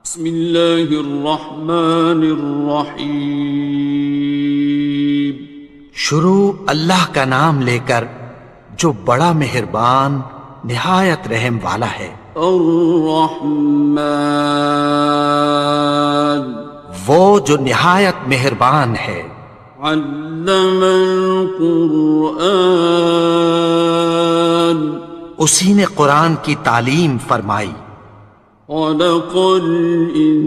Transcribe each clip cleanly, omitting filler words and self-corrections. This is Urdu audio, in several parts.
بسم اللہ الرحمن الرحیم۔ شروع اللہ کا نام لے کر جو بڑا مہربان نہایت رحم والا ہے۔ الرحمن، وہ جو نہایت مہربان ہے۔ علم القرآن، اسی نے قرآن کی تعلیم فرمائی۔ خلق الانسان،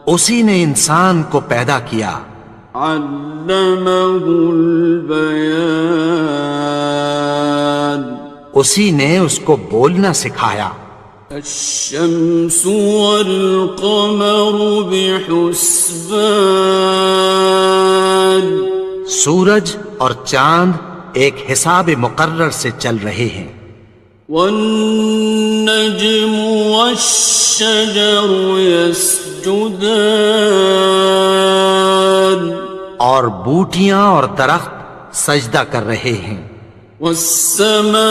اسی نے انسان کو پیدا کیا۔ علمہ البیان، اسی نے اس کو بولنا سکھایا۔ الشمس والقمر بحسبان، سورج اور چاند ایک حساب مقرر سے چل رہے ہیں۔ والنجم والشجر يسجدان، اور بوٹیاں اور درخت سجدہ کر رہے ہیں۔ والسماء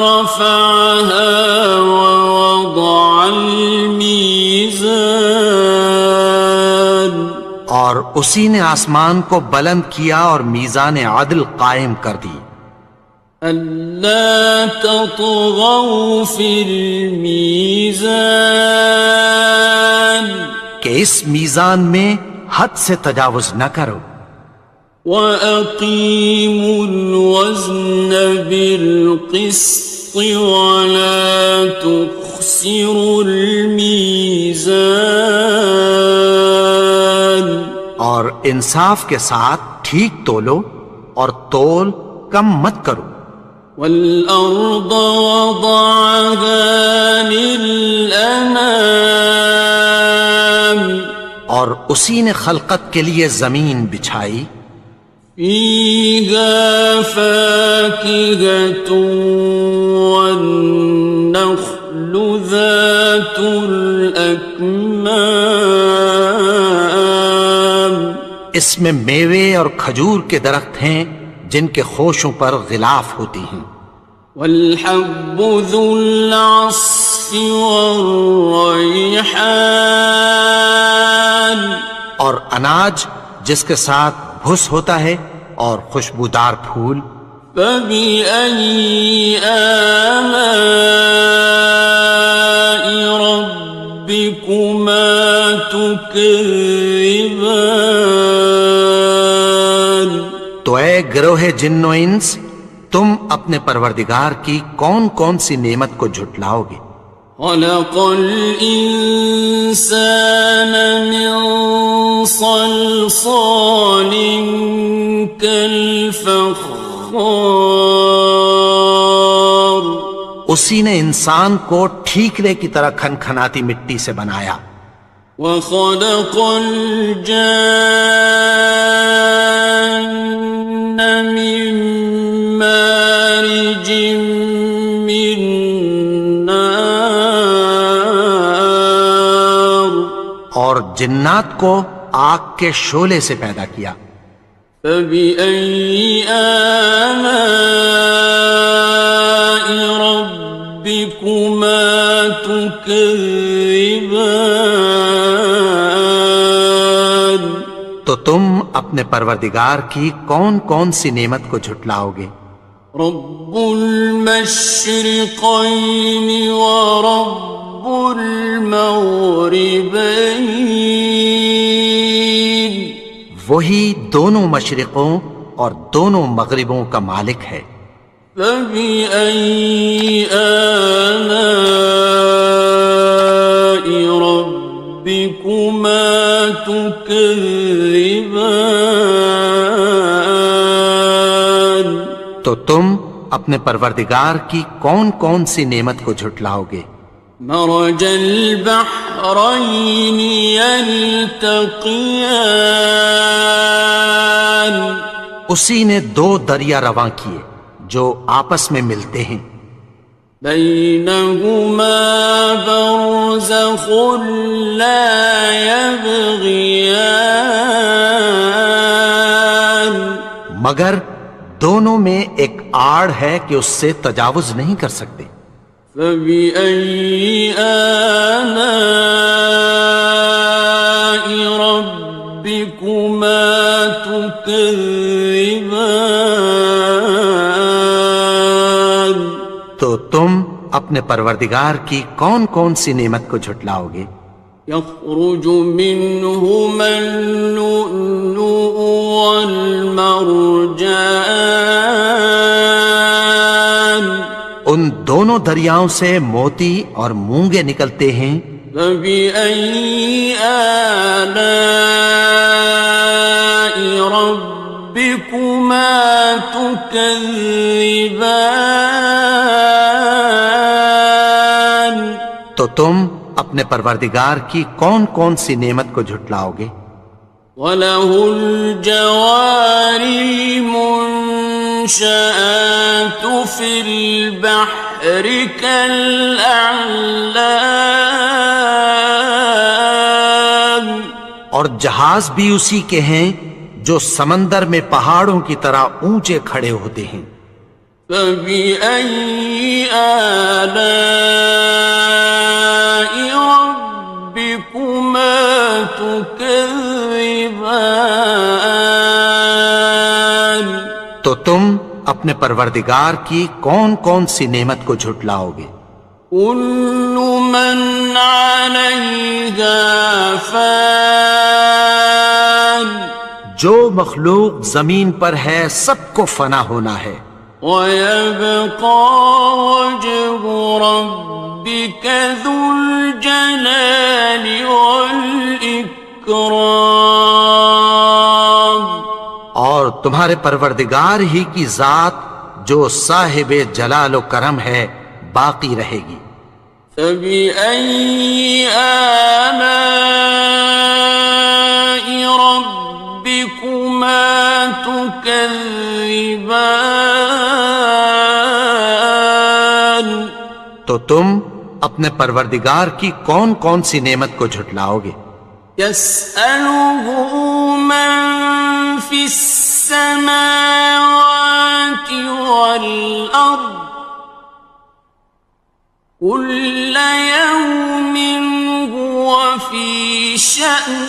رفعها ووضع الميزان، اور اسی نے آسمان کو بلند کیا اور میزان عدل قائم کر دی۔ ألا تطغوا في الميزان، کہ اس میزان میں حد سے تجاوز نہ کرو۔ وَأَقِيمُوا الْوَزْنَ بِالْقِسْطِ وَلَا تُخْسِرُوا الْمِيزَانَ، اور انصاف کے ساتھ ٹھیک تولو اور تول کم مت کرو۔ وَالْأَرْضَ وَضَعَهَا لِلْأَنَامِ، اور اسی نے خلقت کے لیے زمین بچھائی۔ فِيهَا فَاكِهَةٌ وَالنَّخْلُ ذَاتُ الْأَكْمَامِ، اس میں میوے اور کھجور کے درخت ہیں جن کے خوشوں پر غلاف ہوتی ہیں۔ وَالْحَبُّ ذُو الْعَصْفِ وَالرَّيْحَانِ، اور اناج جس کے ساتھ بھس ہوتا ہے اور خوشبودار پھول۔ فَبِأَيِّ آلَاءِ رَبِّكُمَا تُكَذِّبَانِ، تو اے گروہ جن و انس، تم اپنے پروردگار کی کون کون سی نعمت کو جھٹلاؤ گے؟ خَلَقَ الْإِنسَانَ مِنْ صَلْصَالٍ كَالْفَخَّارِ، اسی نے انسان کو ٹھیکرے کی طرح کھنکھناتی مٹی سے بنایا۔ وَخَلَقَ الْجَانَّ مِن مَّارِجٍ مِّن نَّارٍ، اور جنات کو آگ کے شعلے سے پیدا کیا۔ فَبِأَيِّ آلَاءِ رَبِّكُمَا تُكَذِّبَانِ، تو تم اپنے پروردگار کی کون کون سی نعمت کو جھٹلاؤ گے؟ رب المشرقین ورب المغربین، وہی دونوں مشرقوں اور دونوں مغربوں کا مالک ہے۔ فَبِأَيِّ آلَاءِ رَبِّكُمَا تُكَذِّبَانِ، تو تم اپنے پروردگار کی کون کون سی نعمت کو جھٹلاؤ گے؟ مرج البحرین یلتقیان، اسی نے دو دریا رواں کیے جو آپس میں ملتے ہیں۔ بینہما برزخ لا یبغیان، مگر دونوں میں ایک آڑ ہے کہ اس سے تجاوز نہیں کر سکتے۔ فبأي آلاء ربكما تكذبان؟ تو تم اپنے پروردگار کی کون کون سی نعمت کو جھٹلاؤ گے؟ يخرج منهما اللؤلؤ والمرجان، ان دونوں دریاؤں سے موتی اور مونگے نکلتے ہیں۔ فبأي آلاء ربكما تكذبان؟ تو تم اپنے پروردگار کی کون کون سی نعمت کو جھٹلاؤ گے؟ وَلَهُ الْجَوَارِ الْمُنشَآتُ فِي الْبَحْرِ كَالْأَعْلَامِ، اور جہاز بھی اسی کے ہیں جو سمندر میں پہاڑوں کی طرح اونچے کھڑے ہوتے ہیں۔ فَبِأَيِّ آلَاءِ رَبِّكُمَا تُكَذِّبَانِ؟ تو تم اپنے پروردگار کی کون کون سی نعمت کو جھٹلاؤ گے؟ كُلُّ مَنْ عَلَيْهَا فَانٍ، جو مخلوق زمین پر ہے سب کو فنا ہونا ہے۔ وَيَبْقَى وَجْهُ رَبِّكَ ذُو الْجَلَالِ وَالْإِكْرَامِ، اور تمہارے پروردگار ہی کی ذات جو صاحب جلال و کرم ہے باقی رہے گی۔ فَبِأَيِّ آلَاءِ رَبِّكُمَا تُكَذِّبَانِ؟ تو تم اپنے پروردگار کی کون کون سی نعمت کو جھٹلاؤ گے؟ يَسْأَلُهُ مَن فِي السَّمَاوَاتِ وَالْأَرْضِ كُلَّ يَوْمٍ هُوَ فِي شَأْنٍ،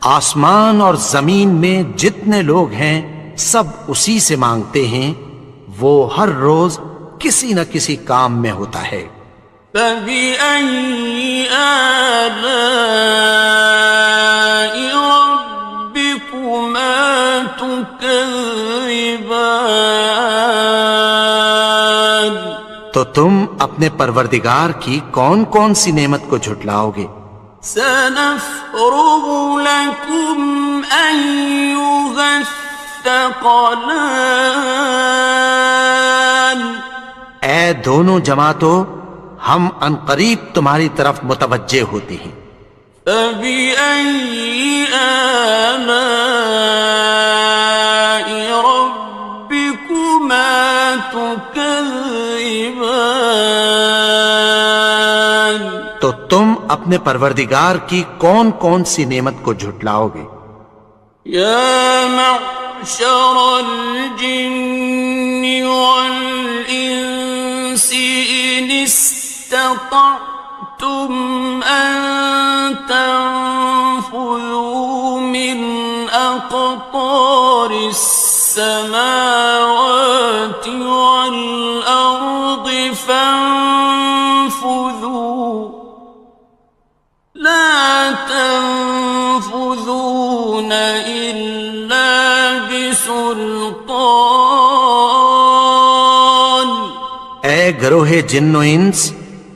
آسمان اور زمین میں جتنے لوگ ہیں سب اسی سے مانگتے ہیں، وہ ہر روز کسی نہ کسی کام میں ہوتا ہے۔ فَبِأَيِّ آلَاءِ رَبِّكُمَا تُكَذِّبَانِ؟ تو تم اپنے پروردگار کی کون کون سی نعمت کو جھٹلاؤ گے؟ سَنَفْرُغُ لَكُمْ أَيُّهَ الثَّقَلَانِ، اے دونوں جماعتوں، ہم عنقریب تمہاری طرف متوجہ ہوتے ہیں۔ فَبِأَيِّ آلَاءِ رَبِّكُمَا تُكَذِّبَانِ؟ تو تم اپنے پروردگار کی کون کون سی نعمت کو جھٹلاؤ گے؟ يَا مَعْشَرَ الْجِنِّ وَالْإِنسِ إِنِ اسْتَطَعْتُمْ أَن تَنفُذُوا مِنْ أَقْطَارِ السَّمَاوَاتِ وَالْأَرْضِ فَانفُذُوا لَا تَنفُذُونَ إِلَّا بِسُلْطَانٍ۔ اے گروہ جن و انس،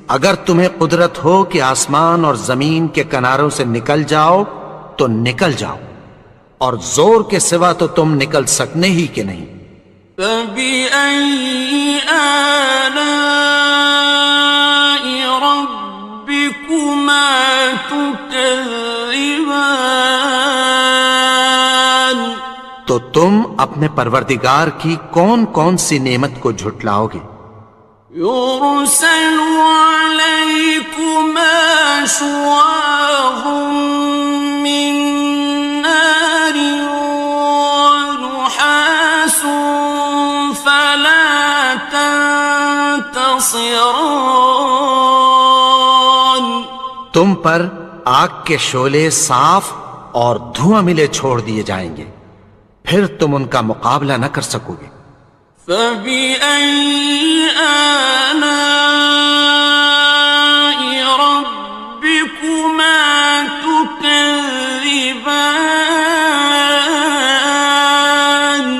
اگر تمہیں قدرت ہو کہ آسمان اور زمین کے کناروں سے نکل جاؤ تو نکل جاؤ، اور زور کے سوا تو تم نکل سکنے ہی کہ نہیں۔ فَبِأَيِّ آلَاءِ رَبِّكُمَا تُكَذِّبَانِ؟ تو تم اپنے پروردگار کی کون کون سی نعمت کو جھٹلاؤ گے؟ يُرْسَلُ عَلَيْكُمَا شُوَاظٌ مِّن نَّارٍ وَنُحَاسٌ فَلَا تنتصران. تم پر آگ کے شعلے صاف اور دھواں ملے چھوڑ دیے جائیں گے، پھر تم ان کا مقابلہ نہ کر سکو گے۔ فَبِأَيِّ آلَاءِ رَبِّكُمَا تُكَذِّبَانِ.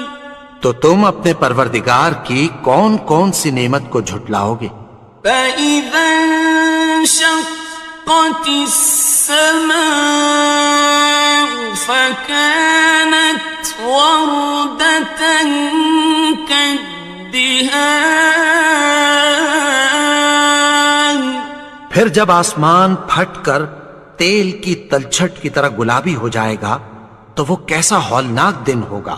تو تم اپنے پروردگار کی کون کون سی نعمت کو جھٹلاؤ گے؟ فَإِذَا انشَقَّتِ السَّمَاءُ فَكَانَتْ وَرْدَةً كَالدِّهَانِ. پھر جب آسمان پھٹ کر تیل کی تلچھٹ کی طرح گلابی ہو جائے گا تو وہ کیسا ہولناک دن ہوگا۔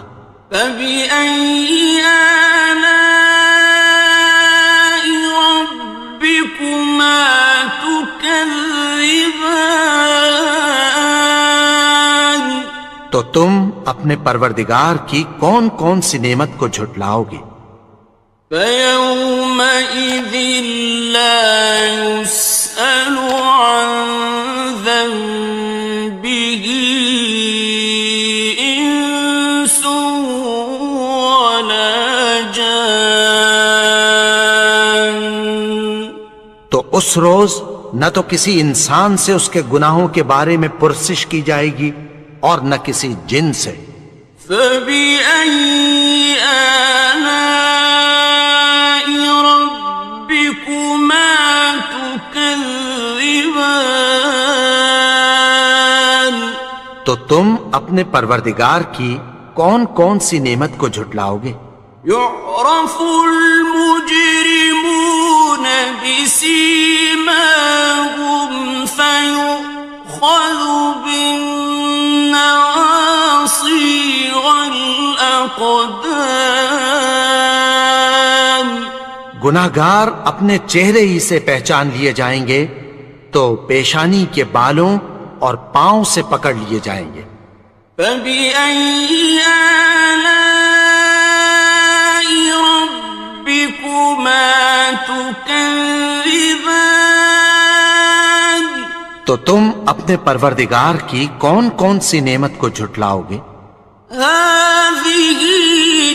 فَبِأَيِّ آلَاءِ رَبِّكُمَا تُكَذِّبَانِ. تو تم اپنے پروردگار کی کون کون سی نعمت کو جھٹلاؤ گے؟ فَيَوْمَئِذٍ لَا يُسْأَلُ عَنْ ذَنبِهِ إِنسٌ وَلَا جَانٌ. تو اس روز نہ تو کسی انسان سے اس کے گناہوں کے بارے میں پرسش کی جائے گی اور نہ کسی جن سے۔ فَبِأَيِّ آلَاءِ رَبِّكُمَا تُكَذِّبَانِ. تو تم اپنے پروردگار کی کون کون سی نعمت کو جھٹلاؤ گے؟ يُعْرَفُ الْمُجْرِمُونَ بِسِيمَاهُمْ فَيُؤْخَذُ بِالنَّوَاصِي وَالْأَقْدَامِ. گناہگار اپنے چہرے ہی سے پہچان لیے جائیں گے تو پیشانی کے بالوں اور پاؤں سے پکڑ لیے جائیں گے۔ فَبِأَيِّ آلَاءِ رَبِّكُمَا تُكَذِّبَانِ. تو تم اپنے پروردگار کی کون کون سی نعمت کو جھٹلاؤ گے؟ هَٰذِهِ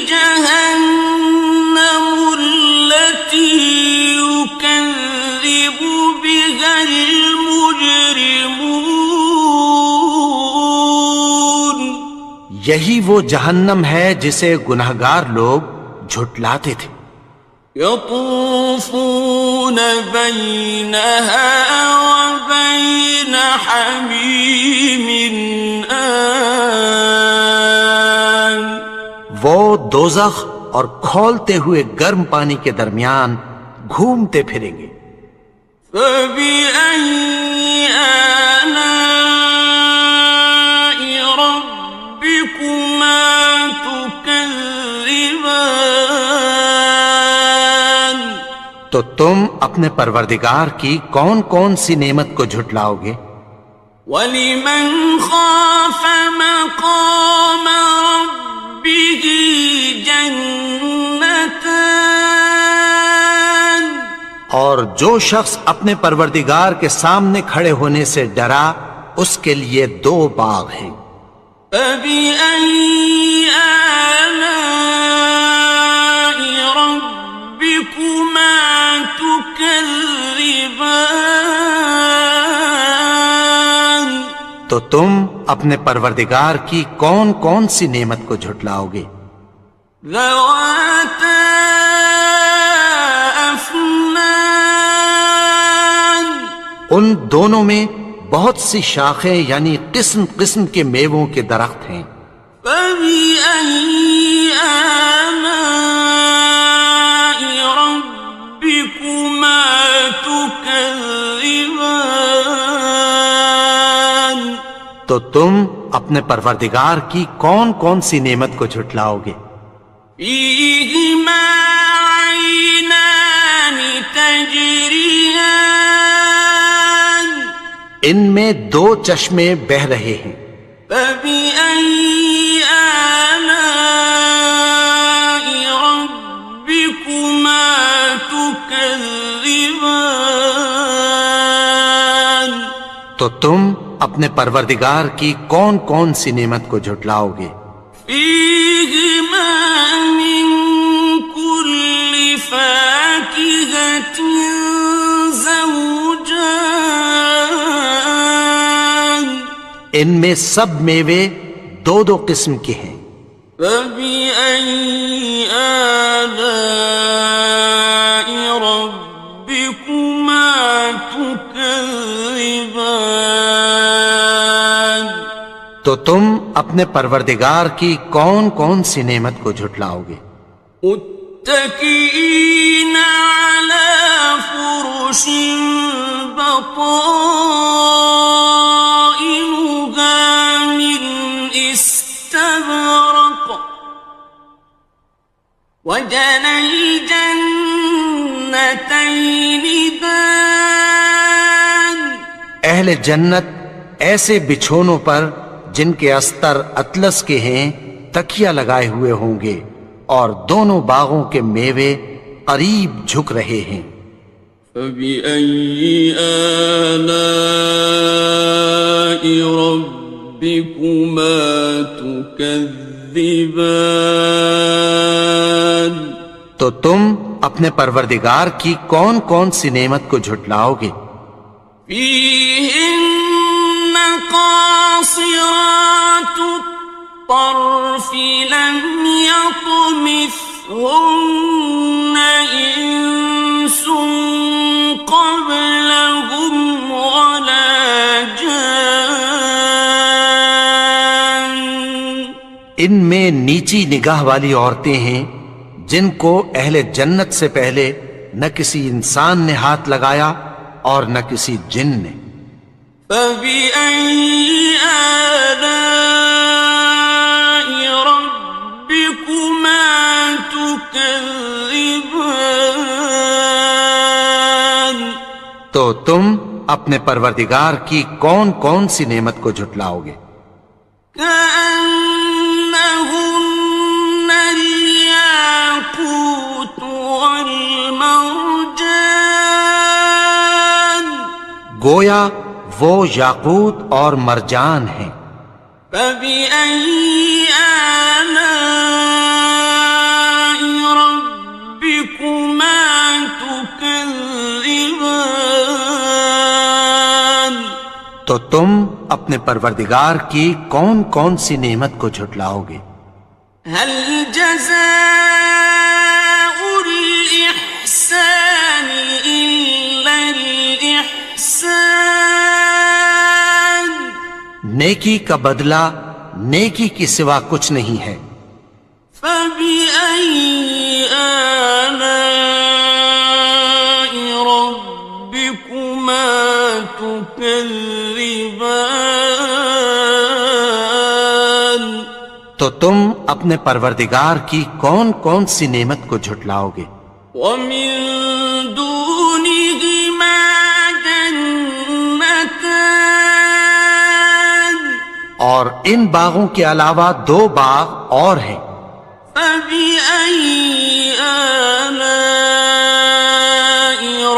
جَهَنَّمُ الَّتِي يُكَذِّبُ بِهَا الْمُجْرِمُونَ. یہی وہ جہنم ہے جسے گناہگار لوگ جھٹلاتے تھے۔ يَطُوفُونَ بَيْنَهَا وَبَيْنَ حَمِيمٍ آنٍ. وہ دوزخ اور کھولتے ہوئے گرم پانی کے درمیان گھومتے پھریں گے۔ فَبِأَيِّ آلَاءِ رَبِّكُمَا تُكَذِّبَانِ. تو تم اپنے پروردگار کی کون کون سی نعمت کو جھٹلاؤ گے؟ وَلِمَنْ خَافَ مَقَامَ رَبِّهِ جَنَّتَانِ. اور جو شخص اپنے پروردگار کے سامنے کھڑے ہونے سے ڈرا اس کے لیے دو باغ ہیں۔ فَبِأَيِّ آلَاءِ رَبِّكُمَا تُكَذِّبَانِ. تو تم اپنے پروردگار کی کون کون سی نعمت کو جھٹلاؤ گے؟ ذَوَاتَا أَفْنَانٍ. ان دونوں میں بہت سی شاخیں یعنی قسم قسم کے میووں کے درخت ہیں۔ فَبِأَيِّ آلَاءِ رَبِّكُمَا تُكَذِّبَانِ. تو تم اپنے پروردگار کی کون کون سی نعمت کو جھٹلاؤ گے؟ فِيهِمَا عَيْنَانِ تَجْرِيَانِ. ان میں دو چشمے بہہ رہے ہیں۔ فَبِأَيِّ آلَاءِ رَبِّكُمَا تُكَذِّبَانِ. تكذبان تو تم اپنے پروردگار کی کون کون سی نعمت کو جھٹلاؤ گے؟ فيهما من كل فاكهة زوجان ان میں سب میوے دو دو قسم کے ہیں۔ فبأي آلاء ربكما تكذبان تو تم اپنے پروردگار کی کون کون سی نعمت کو جھٹلاؤ گے؟ متكئين على فرش بطائنها من استبرق وجنى الجنتين دان اہل جنت ایسے بچھونوں پر جن کے استر اطلس کے ہیں تکیہ لگائے ہوئے ہوں گے، اور دونوں باغوں کے میوے قریب جھک رہے ہیں۔ فبأي آلاء ربكما تكذبان تو تم اپنے پروردگار کی کون کون سی نعمت کو جھٹلاؤ گے؟ فيهن قاصرات الطرف لم يطمثهن إنس قبلهم ولا جان ان میں نیچی نگاہ والی عورتیں ہیں جن کو اہل جنت سے پہلے نہ کسی انسان نے ہاتھ لگایا اور نہ کسی جن نے۔ فبأي آلاء ربكما تكذبان تو تم اپنے پروردگار کی کون کون سی نعمت کو جھٹلاؤ گے؟ كأنهن الياقوت والمرجان گویا وہ یاقوت اور مرجان ہیں۔ فبأي آلاء ربكما تكذبان تو تم اپنے پروردگار کی کون کون سی نعمت کو جھٹلاؤ گے؟ هل جزاء الإحسان إلا الإحسان نیکی کا بدلہ نیکی کی سوا کچھ نہیں ہے۔ فبأي آلاء ربكما تكذبان تو تم اپنے پروردگار کی کون کون سی نعمت کو جھٹلاؤ گے؟ ومن دونهما جنتان اور ان باغوں کے علاوہ دو باغ اور ہیں۔ فبأي آلاء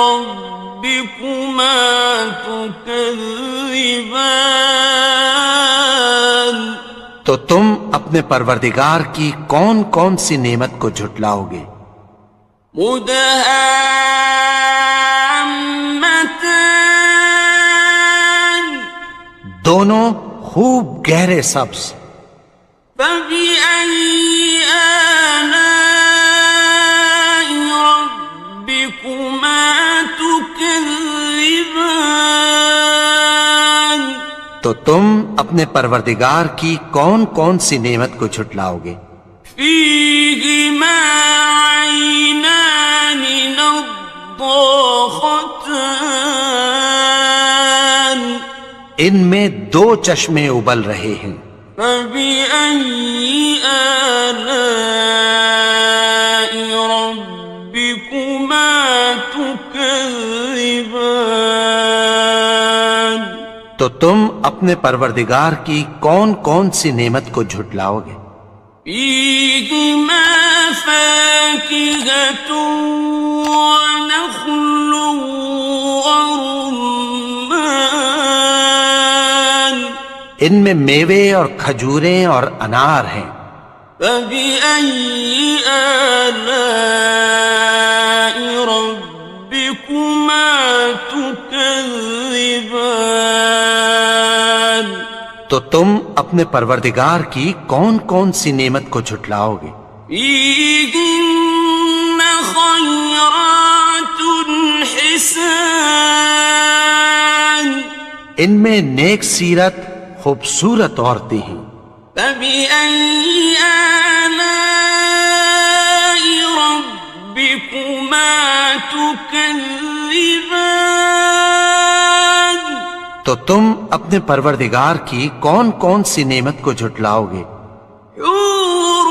ربكما تكذبان تو تم اپنے پروردگار کی کون کون سی نعمت کو جھٹلاؤ گے؟ مدهامتان دونوں خوب گہرے سبز۔ فبأي آلاء ربكما تكذبان تو تم اپنے پروردگار کی کون کون سی نعمت کو جھٹلاؤ گے؟ فيهما عينان نضاختان ان میں دو چشمے ابل رہے ہیں۔ فبأي آلاء ربكما تكذبان تو تم اپنے پروردگار کی کون کون سی نعمت کو جھٹلاؤ گے؟ فيهما فاكهة ونخل ورمان ان میں میوے اور کھجوریں اور انار ہیں. فبأي آلاء ربكما تكذبان تو تم اپنے پروردگار کی کون کون سی نعمت کو جھٹلاؤ گے؟ فيهن خيرات حسان ان میں نیک سیرت خوبصورت عورتیں ہیں. فبأي آلاء ربكما تكذبان تو تم اپنے پروردگار کی کون کون سی نعمت کو جھٹلاؤ گے؟ حور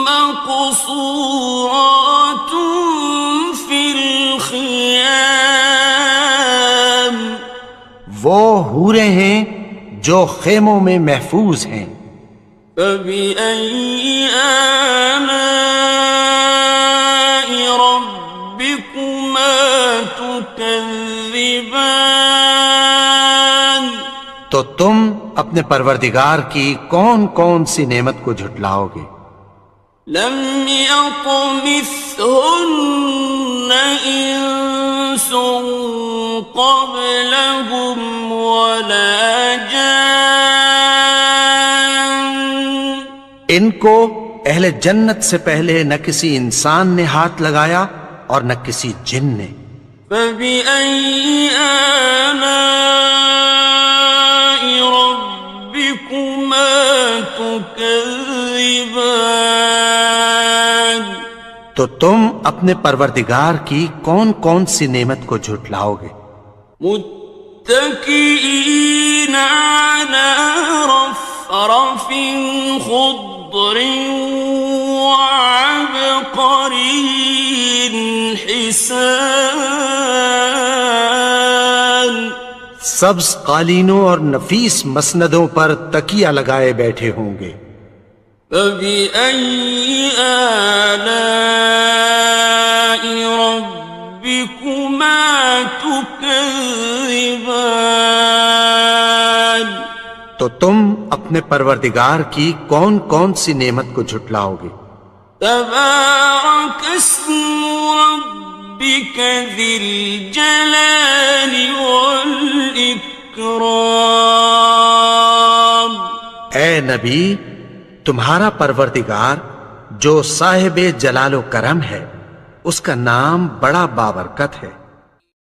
مقصورات في الخيام وہ حوریں ہیں جو خیموں میں محفوظ ہیں. فبأي آلاء ربكما تكذبان تو تم اپنے پروردگار کی کون کون سی نعمت کو جھٹلاؤ گے؟ لم يطمثهن إنس قبلهم ولا جان ان کو اہل جنت سے پہلے نہ کسی انسان نے ہاتھ لگایا اور نہ کسی جن نے. فبأي آلاء ربكما تكذبان تو تم اپنے پروردگار کی کون کون سی نعمت کو جھٹلاؤ گے؟ متكئين على رفرف خضر وعبقري حسان سبز قالینوں اور نفیس مسندوں پر تکیہ لگائے بیٹھے ہوں گے. فبأي آلاء ربكما تكذبان تو تم اپنے پروردگار کی کون کون سی نعمت کو جھٹلاؤ گے؟ تبارك اسم ربك ذي الجلال والإكرام اے نبی، تمہارا پروردگار جو صاحب جلال و کرم ہے، اس کا نام بڑا بابرکت ہے.